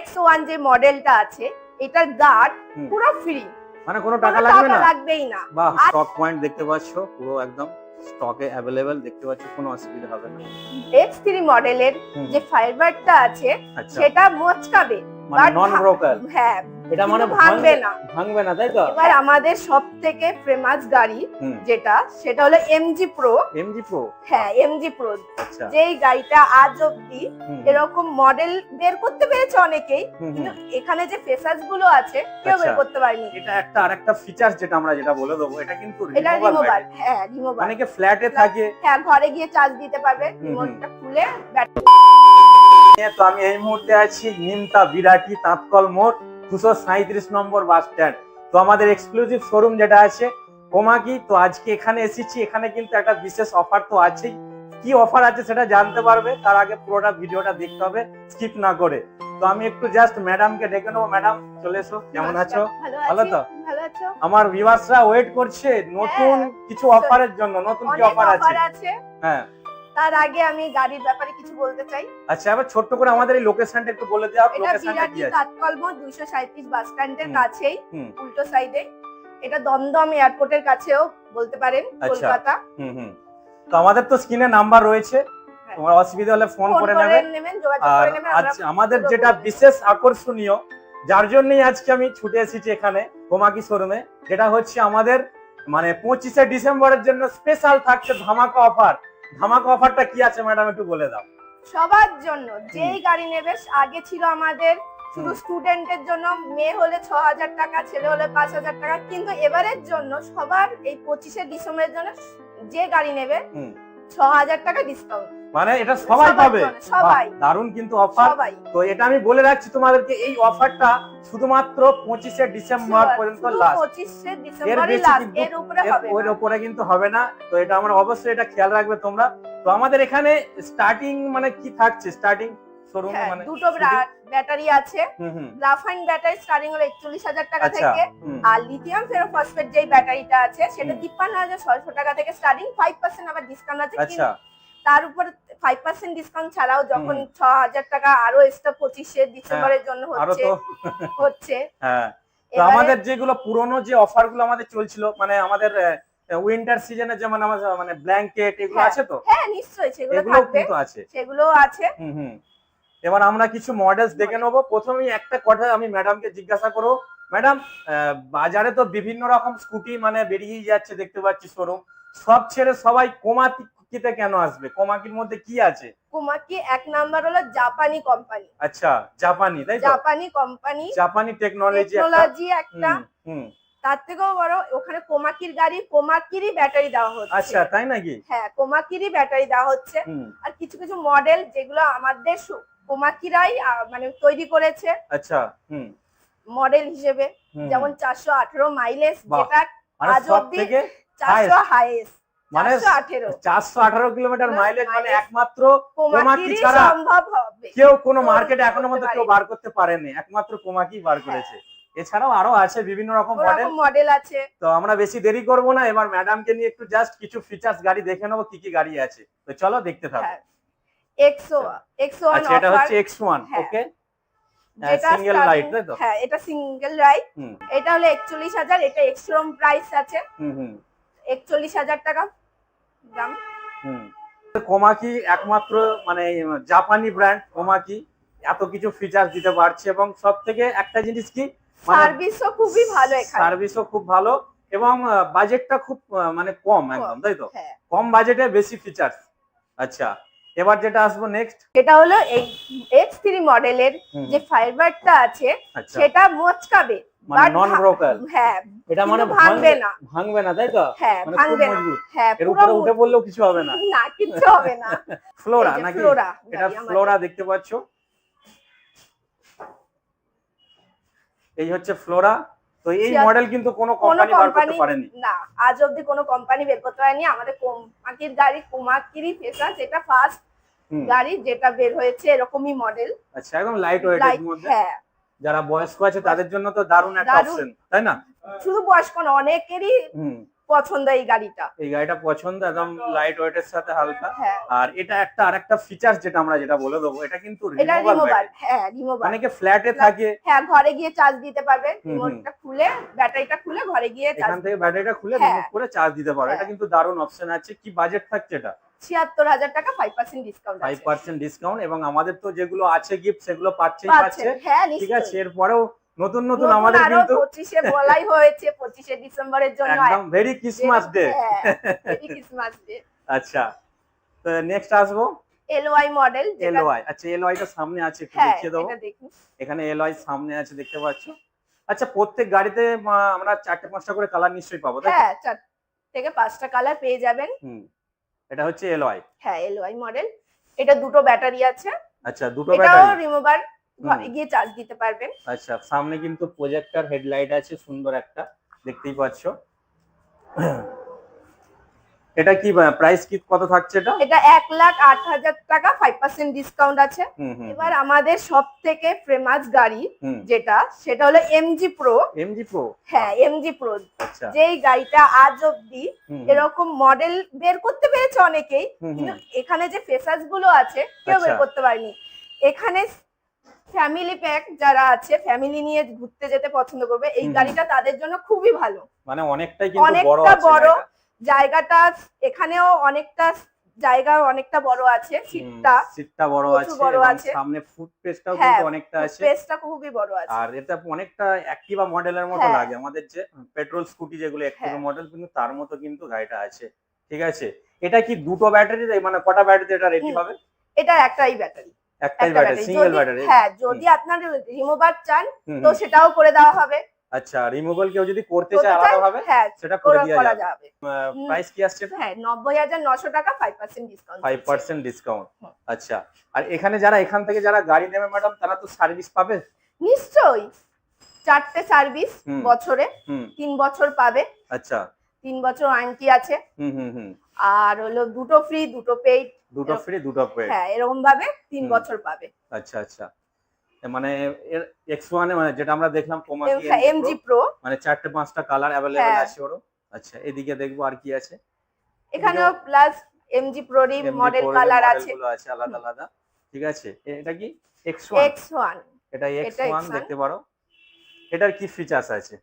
X1 যে মডেলটা আছে এটার গার্ড পুরো ফ্রি, মানে কোনো টাকা লাগবে না, লাগবেই না। বাহ, স্টক পয়েন্ট দেখতে পাচ্ছ, পুরো একদম স্টকে अवेलेबल দেখতে পাচ্ছ, কোনো অসুবিধা হবে না। X3 মডেলের যে ফাইবারটা আছে সেটা মচকাবে, মানে নন ব্রোকার। হ্যাঁ, এটা মানে ভাঙবে না, ভাঙবে না, তাই তো? এবার আমাদের সবথেকে ফেমাস গাড়ি যেটা, সেটা হলো MG Pro। MG Pro, হ্যাঁ, MG Pro। আচ্ছা, যেই গাড়িটা আজ অবধি এরকম মডেল বের করতে পেরেছে অনেকেই, কিন্তু এখানে যে ফেসাস গুলো আছে কেউ বের করতে পারেনি। এটা একটা আরেকটা ফিচার যেটা আমরা বলে দেবো, এটা কিন্তু রিমুভাল। হ্যাঁ, রিমুভাল। অনেকে ফ্ল্যাটে থাকে, হ্যাঁ, ঘরে গিয়ে চার্জ দিতে পারবে, রিমোটটা খুলে ব্যাটারি। তো আমি এই মুহূর্তে আছি নিমতা বিরাটি তাঁতকল মোড় 237 নম্বর বাস স্ট্যান্ড। তো আমাদের এক্সক্লুসিভ শোরুম যেটা আছে কোমাকি, তো আজকে এখানে এসেছি। এখানে কিন্তু একটা বিশেষ অফার তো আছেই। কি অফার আছে সেটা জানতে পারবে, তার আগে পুরোটা ভিডিওটা দেখতে হবে স্কিপ না করে। তো আমি একটু জাস্ট ম্যাডামকে ডেকে নেবো। ম্যাডাম চলে এসো, কেমন আছো? ভালো তো? আমার ভিউয়ার্সরা ওয়েট করছে নতুন কিছু অফারের জন্য। নতুন কি অফার আছে? হ্যাঁ, তার আগে আমি গাড়ির ব্যাপারে কিছু বলতে চাই। আচ্ছা, এবার ছোট্ট করে আমাদের এই লোকেশনটা একটু বলে দাও। লোকেশনটা কি আছে? তাঁতকল মোড় 237 বাস স্ট্যান্ডের কাছেই, উল্টো সাইডে। এটা দমদম এয়ারপোর্টের কাছেও বলতে পারেন, কলকাতা। তো আমাদের তো স্ক্রিনে নাম্বার রয়েছে, তোমার অসুবিধা হলে ফোন করে নেবেন। আর আমাদের যেটা বিশেষ আকর্ষণীয়, যার জন্যই আজকে আমি ছুটে এসেছি এখানে কোমাকি শোরুমে, যেটা হচ্ছে আমাদের মানে 25শে ডিসেম্বরের জন্য স্পেশাল থাকছে ধামাকা অফার। ধামাকা অফারটা কি আছে ম্যাডাম একটু বলে দাও। সবার জন্য যেই গাড়ি নেবে, আগে ছিল আমাদের শুধু স্টুডেন্টের জন্য, মেয়ে হলে 6000 টাকা, ছেলে হলে 5000 টাকা, কিন্তু এবারের জন্য সবার এই 25শে ডিসেম্বরের জন্য যে গাড়ি নেবে 6000 টাকা ডিসকাউন্ট। মানে এটা সবাই পাবে, সবাই। দারুণ কিন্তু অফার। তো এটা আমি বলে রাখছি তোমাদেরকে, এই অফারটা শুধুমাত্র 25শে ডিসেম্বর পর্যন্ত লাস্ট। 25শে ডিসেম্বরই লাস্ট, এর উপরে হবে না, এর উপরে কিন্তু হবে না। তো এটা আমরা অবশ্যই এটা খেয়াল রাখবে তোমরা। তো আমাদের এখানে স্টার্টিং মানে কি থাকছে, স্টার্টিং শোরুম মানে দুটো ব্যাটারি আছে। গ্রাফাইন ব্যাটারি স্টার্টিং হলো 41000 টাকা থেকে, আর লিথিয়াম ফেরোফসফেট যেই ব্যাটারিটা আছে সেটা 53600 টাকা থেকে স্টার্টিং। 5% আবার ডিসকাউন্ট আছে, কিন্তু তার উপর 5% ডিসকাউন্ট ছাড়াও যখন 6000 টাকা আরো এক্সট্রা 25শে ডিসেম্বরের জন্য হচ্ছে। হ্যাঁ, তো আমাদের যেগুলো পুরনো যে অফারগুলো আমাদের চলছিল, মানে আমাদের উইন্টার সিজনে যেমন আমাদের মানে ব্ল্যাঙ্কেট এগুলো আছে তো? হ্যাঁ, নিশ্চয়ই সেগুলো থাকবে, সেগুলো আছে। এবার আমরা কিছু মডেলস দেখে নেবো। প্রথমেই একটা কথা আমি ম্যাডামকে জিজ্ঞাসা করব, ম্যাডাম বাজারে তো বিভিন্ন রকম স্কুটি মানে বেরিয়ে যাচ্ছে দেখতে পাচ্ছি শোরুম, সব ছেড়ে সবাই কোমাকিতে কেন আসবে? কোমাকির মধ্যে কি আছে? কোমাকি এক নাম্বার হলো জাপানি কোম্পানি। আচ্ছা, জাপানি, তাই তো? জাপানি কোম্পানি, জাপানি টেকনোলজি একটা। তার থেকেও বড়, ওখানে কোমাকির গাড়ি, কোমাকিরই ব্যাটারি দেওয়া হচ্ছে। আচ্ছা, তাই নাকি? হ্যাঁ, কোমাকিরই ব্যাটারি দেওয়া হচ্ছে। আর কিছু কিছু মডেল যেগুলো আমাদের কোমাকিরাই মানে তৈরি করেছে, আচ্ছা, মডেল হিসেবে, যেমন 418 মাইলেজ, যেটা আজ অবধি 400 হাইয়েস্ট, মানে 418 কিলোমিটার মাইলেজ, মানে একমাত্র কোমাকি ছাড়া সম্ভব হবে। কেউ কোনো মার্কেটে এখনো পর্যন্ত কেউ বার করতে পারেনি, একমাত্র কোমাকি বার করেছে। এছাড়াও আরো আছে বিভিন্ন রকম মডেল আছে। তো আমরা বেশি দেরি করব না, এবার ম্যাডামকে নিয়ে একটু জাস্ট কিছু ফিচারস গাড়ি দেখে নেবো, কি কি গাড়ি আছে। তো চলো দেখতে থাকো। X1, আচ্ছা, এটা হচ্ছে X1, ওকে, সিঙ্গেল রাইড, তাই তো? হ্যাঁ, এটা সিঙ্গেল রাইড। এটা হলো 41000, এটা এক্সট্রম প্রাইস আছে 41000 টাকা দাম। কোমাকি একমাত্র মানে জাপানি ব্র্যান্ড কোমাকি এত কিছু ফিচারস দিতে পারছে, এবং সবথেকে একটা জিনিস কি, সার্ভিসও খুবই ভালো, এখানে সার্ভিসও খুব ভালো, এবং বাজেটটা খুব মানে কম একদম, তাই তো? কম বাজেটে বেশি ফিচারস। আচ্ছা, এবার যেটা আসবো নেক্সট, এটা হলো এই X3 মডেলের যে ফাইবারটা আছে সেটা মচকাবে, মানে নন ব্রোকার। হ্যাঁ, এটা মানে ভাঙবে না, তাই তো? হ্যাঁ, ভাঙবে না। হ্যাঁ, এর উপরে উঠে পড়লেও কিছু হবে না, না, কিছু হবে না। ফ্লোরা নাকি? এটা ফ্লোরা দেখতে পাচ্ছো, এই হচ্ছে ফ্লোরা। তো এই মডেল কিন্তু কোনো কোম্পানি বার করতে পারেনি না, আজ অবধি কোনো কোম্পানি বের করতে পারেনি। আমাদের কোমাকির গাড়ি, কোমাকিরই ফেসাস, এটা ফার্স্ট গাড়ি যেটা বের হয়েছে এরকমই মডেল। আচ্ছা, একদম লাইট ওয়েটের মধ্যে। হ্যাঁ, যারা বয়স্ক আছে তাদের জন্য তো দারুণ একটা অপশন, তাই না? শুধু বয়স্ক না, অনেকেরই পছন্দ এই গাড়িটা। এই গাড়িটা পছন্দ, একদম লাইট ওয়েটের সাথে হালকা। হ্যাঁ, আর এটা একটা আরেকটা ফিচার্স যেটা আমরা যেটা বলে দেবো, এটা কিন্তু এটা রিমুভাল রিমুভাল। ব্যাটারি। হ্যাঁ, রিমুভাল। অনেকে ফ্ল্যাটে থাকে, হ্যাঁ, ঘরে গিয়ে চার্জ দিতে পারবে। হুম, রিমোটটা খুলে ব্যাটারিটা খুলে ঘরে গিয়ে এখান চার্জ। থেকে ব্যাটারিটা খুলে হ্যাঁ, রিমুভ করে চার্জ দিতে পারো। এটা হ্যাঁ। কিন্তু দারুণ অপশন আছে। কি বাজেট থাকছে এটা? ৭৬,০০০ টাকা, 5% ডিসকাউন্ট আছে। 5% ডিসকাউন্ট, এবং আমাদের তো যেগুলো আছে গিফট সেগুলো পাচ্ছে। হ্যাঁ, ঠিক আছে, নিশ্চয়ই। এরপরেও নতুন নতুন নতুন আমাদের আরো কিন্তু 25-এ বলাই হয়েছে, 25শে ডিসেম্বরের জন্য একদম ভেরি ক্রিসমাস ডে। হ্যাঁ, মেরি ক্রিসমাস ডে। আচ্ছা, তো নেক্সট আসবো এলওয়াই মডেল, যেটা এলওয়াই। আচ্ছা, এলওয়াই টা সামনে আছে, একটু হ্যাঁ, দেখিয়ে দাও। এটা দেখুন। এখানে এলওয়াই সামনে আছে, দেখতে পাচ্ছ। আচ্ছা, প্রত্যেক গাড়িতে আমরা 4টে-5টা করে কালার নিশ্চয়ই পাবো, তাই তো? হ্যাঁ, 4 থেকে 5টা কালার পেয়ে যাবেন। হুম, এটা হচ্ছে এলওয়াই। হ্যাঁ, এলওয়াই মডেল। এটা দুটো ব্যাটারি আছে। আচ্ছা, দুটো এটাও ব্যাটারি। রিমুভার, ঘরে গিয়ে চার্জ দিতে পারবেন। আচ্ছা, সামনে কিন্তু প্রজেক্টর হেডলাইট আছে, সুন্দর একটা, দেখতেই পাচ্ছ। এটা কি প্রাইস কি কত থাকছে এটা? এটা ১,০৮,০০০ টাকা, 5% ডিসকাউন্ট আছে। এবার আমাদের সবথেকে ফেমাস গাড়ি যেটা, সেটা হলো এমজি প্রো। MG pro? হ্যাঁ, এমজি প্রো। আচ্ছা, যেই গাড়িটা আজ অব্দি এরকম মডেল বের করতে পেরেছে অনেকেই, কিন্তু এখানে যে ফেসাস গুলো আছে কেউ বের করতে পারেনি। এখানে ফ্যামিলি প্যাক যারা আছে, ফ্যামিলি নিয়ে ঘুরতে যেতে পছন্দ করবে, এই গাড়িটা তাদের জন্য খুবই ভালো। মানে অনেকটাই কিন্তু বড় অনেকটা আছে বড় গাড়িটা। জায়গাটা, এখানেও অনেকটা জায়গা, অনেকটা বড় আছে। সিটটা বড় আছে, এবং সামনে ফুট স্পেসটাও কিন্তু অনেকটা আছে। স্পেসটা খুবই বড় আছে। আর এটা অনেকটা অ্যাক্টিভা মডেলের মতো লাগে, আমাদের যে পেট্রোল স্কুটি যেগুলো অ্যাক্টিভা মডেল, কিন্তু তার মতো কিন্তু গাড়িটা আছে। ঠিক আছে, এটা কি দুটো ব্যাটারি, মানে কটা ব্যাটারিতে এটা রেডি হবে? এটা একটাই ব্যাটারি। একটাই ব্যাটারি, সিঙ্গেল ব্যাটারি। হ্যাঁ, যদি আপনার রিমুভার চান তো সেটাও করে দেওয়া হবে। আচ্ছা, রিমুভাল কেউ যদি করতে চায় আলাদা ভাবে, সেটা করে দেওয়া যাবে। প্রাইস কি আসছে? হ্যাঁ, ৯০,৯০০ টাকা, 5% ডিসকাউন্ট। 5% ডিসকাউন্ট। আচ্ছা, আর এখানে যারা এখান থেকে যারা গাড়ি নেবে ম্যাডাম, তারা তো সার্ভিস পাবে নিশ্চয়ই। 4টে সার্ভিস বছরে, 3 বছর পাবে। আচ্ছা, 3 বছর ওয়ারেন্টি আছে। আর হলো দুটো ফ্রি, দুটো পেইড। দুটো ফ্রি, দুটো পেইড। হ্যাঁ, এরকম ভাবে 3 বছর পাবে। আচ্ছা আচ্ছা, মানে এর X1 মানে যেটা আমরা দেখলাম কোমাকি এমজি প্রো, মানে 4টে-5টা কালার अवेलेबल আছে ওর। আচ্ছা, এদিকে দেখবো আর কি আছে। এখানেও প্লাস এমজি প্রোর মডেল কালার আছে, মডেলগুলো আছে আলাদা আলাদা। ঠিক আছে, এটা কি X1? এটা X1 দেখতে পারো। এটার কি ফিচারস আছে?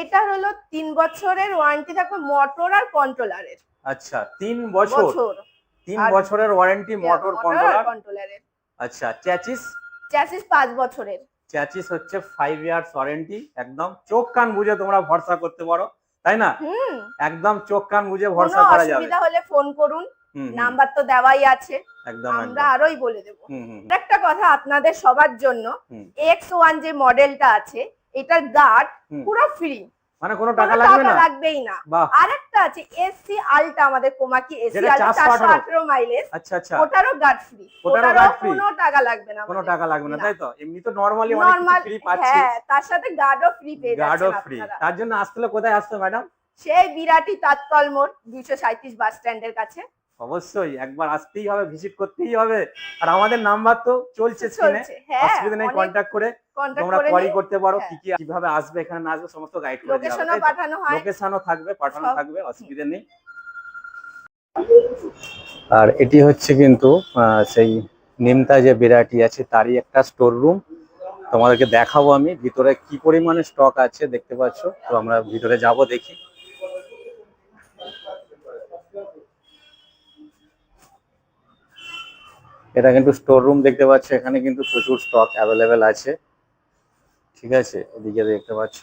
এটা হলো 3 বছরের ওয়ারেন্টি থাকবে মোটর আর কন্ট্রোলারের। আচ্ছা, 3 বছর। 3 বছরের ওয়ারেন্টি মোটর কন্ট্রোলারের। আচ্ছা, চ্যাসিস? চ্যাসিস 5 বছরের। চ্যাসিস হচ্ছে 5 ইয়ার্স ওয়ারেন্টি। একদম চোখ কান বুঝে তোমরা ভরসা করতে পারো, তাই না? একদম চোখ কান বুঝে ভরসা করা যাবে। অসুবিধা হলে ফোন করুন, নাম্বার তো দেওয়াই আছে। একদম আমরা আরোই বলে দেব। একটা কথা আপনাদের সবার জন্য, X1 যে মডেলটা আছে, এটার গার্ড পুরো ফ্রি, মানে কোনো টাকা লাগবে না? লাগবেই না। আরেকটা আছে এসসি আলটা, আমাদের কোমাকি এসসি আলটা 418 মাইলেজ। আচ্ছা আচ্ছা, ওটারও গার্ড ফ্রি। ওটারও কোনো টাকা লাগবে না। কোনো টাকা লাগবে না, তাই তো? এমনি তো নরমালি অনেক কিছু ফ্রি পাচ্ছি। হ্যাঁ, তার সাথে গার্ডও ফ্রি পেয়ে যাচ্ছেন গার্ডও ফ্রি। তার জন্য আসতে হলে কোথায় আসতে ম্যাডাম? সেই বিরাটি তাৎকল মোড় 237 বাস স্ট্যান্ডের কাছে। অবশ্যই একবার আসতেই হবে, ভিজিট করতেই হবে। আর আমাদের নাম্বার তো চলছে স্ক্রিনে, অসুবিধা নেই, কন্টাক্ট করে তোমরা কোয়ারি করতে পারো। কি কি কিভাবে আসবে, এখানে না আসবে সমস্ত গাইড করে দেওয়া হবে। লোকেশনও পাঠানো হয়, লোকেশনও থাকবে, পাঠানো থাকবে, অসুবিধা নেই। আর এটি হচ্ছে কিন্তু সেই নিমতা যে বিরাটি আছে তারই একটা স্টোর রুম। তোমাদেরকে দেখাবো আমি ভিতরে কি পরিমাণে স্টক আছে, দেখতে পাচ্ছ। তো আমরা ভিতরে যাব, দেখি। এটা কিন্তু স্টোর রুম, দেখতে পাচ্ছ। এখানে কিন্তু প্রচুর স্টক অ্যাভেলেবেল আছে। ঠিক আছে, এদিকে দেখতে পাচ্ছ।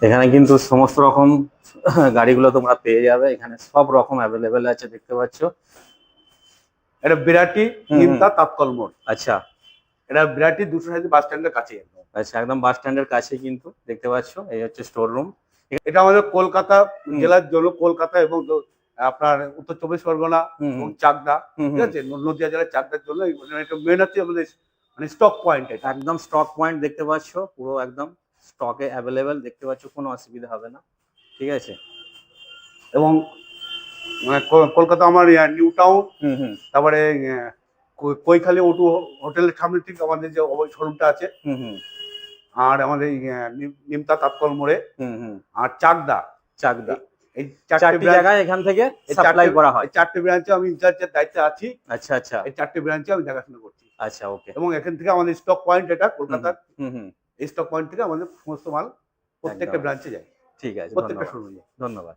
এখানে কিন্তু সমস্ত রকম গাড়িগুলো তোমরা পেয়ে যাবে, এখানে সব রকম অ্যাভেলেবেল আছে, দেখতে পাচ্ছ। এটা বিরাটি নিমতা তাৎকল মোড়। আচ্ছা, এটা বিরাটি 237 বাস স্ট্যান্ডের কাছে। আচ্ছা, একদম বাস স্ট্যান্ডের কাছে কিন্তু, দেখতে পাচ্ছ। এই হচ্ছে স্টোর রুম। এটা আমাদের কলকাতা জেলার জন্য, কলকাতা এবং আপনার উত্তর 24 পরগনা এবং চাকদা, ঠিক আছে, নদিয়া জেলার চাকদার জন্য এটা মেন হচ্ছে আমাদের মানে স্টক পয়েন্ট। এটা একদম স্টক পয়েন্ট, দেখতে পাচ্ছ। পুরো একদম স্টকে অ্যাভেলেবেল, দেখতে পাচ্ছ, কোনো অসুবিধা হবে না। ঠিক আছে, এবং মানে কলকাতা আমার নিউ টাউন, হুম হুম তারপরে কৈখালি ওটু হোটেলের সামনে ঠিক আমাদের যে শোরুমটা আছে, হুম হুম আর আমাদের নিমতা তাৎকল মোড়ে, হুম হুম আর চাকদা। চাকদা এই চারটি জায়গায় এখান থেকে সাপ্লাই করা হয়। চারটে ব্রাঞ্চে আমি ইনচার্জের দায়িত্বে আছি। আচ্ছা আচ্ছা এই চারটে ব্রাঞ্চে আমি দেখাশোনা করছি, আচ্ছা ওকে। এবং এখান থেকে আমাদের স্টক পয়েন্ট, এটা কলকাতার হুম হুম এই স্টক পয়েন্ট থেকে আমাদের সমস্ত মাল প্রত্যেকটা একদম। ব্রাঞ্চে যায়, ঠিক আছে, প্রত্যেকটা ধন্যবাদ শোরুমে যায়। ধন্যবাদ।